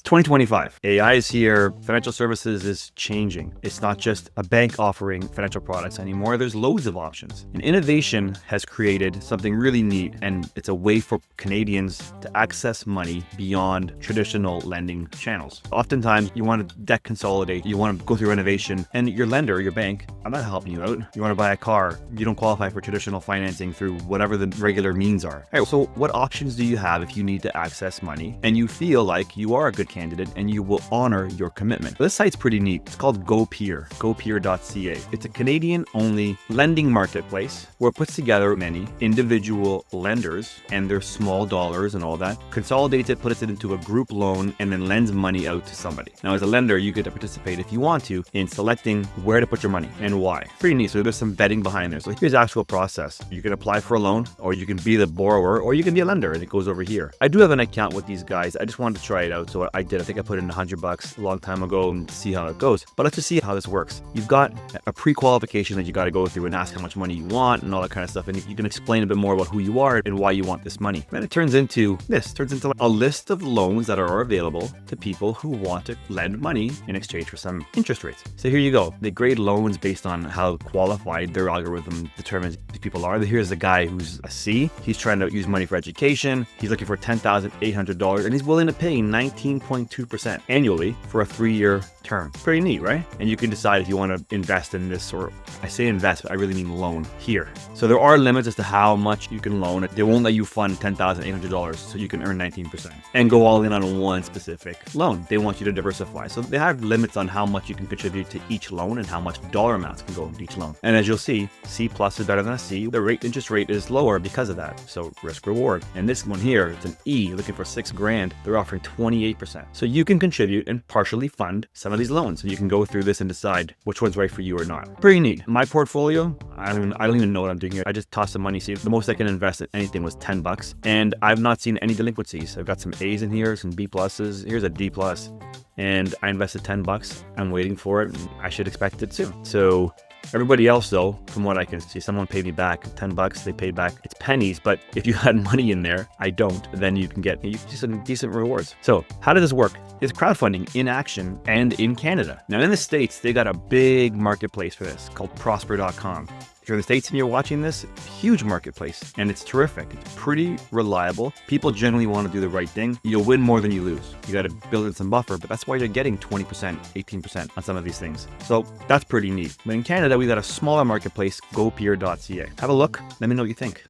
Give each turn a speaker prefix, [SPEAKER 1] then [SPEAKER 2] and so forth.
[SPEAKER 1] 2025. AI is here. Financial services is changing. It's not just a bank offering financial products anymore. There's loads of options. And innovation has created something really neat, and it's a way for Canadians to access money beyond traditional lending channels. Oftentimes, you want to debt consolidate, you want to go through renovation, and your lender, your bank, I'm not helping you out. You want to buy a car, you don't qualify for traditional financing through whatever the regular means are. All right, so what options do you have if you need to access money and you feel like you are a good candidate and you will honor your commitment? This site's pretty neat. It's called gopeer.ca. It's a Canadian-only lending marketplace where it puts together many individual lenders and their small dollars and all that, consolidates it, puts it into a group loan, and then lends money out to somebody. Now, as a lender, you get to participate if you want to in selecting where to put your money and why. Pretty neat. So there's some vetting behind there. So here's the actual process. You can apply for a loan, or you can be the borrower, or you can be a lender, and it goes over here. I do have an account with these guys. I just wanted to try it out, so I did. I think I put in $100 a long time ago and see how it goes. But let's just see how this works. You've got a pre-qualification that you got to go through and ask how much money you want and all that kind of stuff, and you can explain a bit more about who you are and why you want this money. Then it turns into a list of loans that are available to people who want to lend money in exchange for some interest rates. So here you go. They grade loans based on how qualified their algorithm determines these people are. Here's a guy who's a C. He's trying to use money for education. He's looking for $10,800, and he's willing to pay 19.2% annually for a 3-year term. Pretty neat, right? And you can decide if you want to invest in this, or I say invest, but I really mean loan here. So there are limits as to how much you can loan. They won't let you fund $10,800 so you can earn 19% and go all in on one specific loan. They want you to diversify. So they have limits on how much you can contribute to each loan and how much dollar amounts can go into each loan. And as you'll see, C plus is better than a C. The interest rate is lower because of that. So risk reward. And this one here, it's an E, looking for $6,000. They're offering 28%. So you can contribute and partially fund some of these loans. So you can go through this and decide which one's right for you or not. Pretty neat. My portfolio, I don't even know what I'm doing here. I just tossed some money. See, the most I can invest in anything was $10, and I've not seen any delinquencies. I've got some A's in here, some B pluses. Here's a D plus, and I invested $10. I'm waiting for it, and I should expect it soon. So everybody else, though, from what I can see, someone paid me back $10. They paid back, it's pennies, but if you had money in there, I don't, then you can get some decent rewards. So how does this work? It's crowdfunding in action and in Canada. Now in the States, they got a big marketplace for this called prosper.com. If you're in the States and you're watching this, huge marketplace, and it's terrific. It's pretty reliable. People generally want to do the right thing. You'll win more than you lose. You got to build in some buffer, but that's why you're getting 20%, 18% on some of these things. So that's pretty neat. But in Canada, we got a smaller marketplace, gopeer.ca. Have a look. Let me know what you think.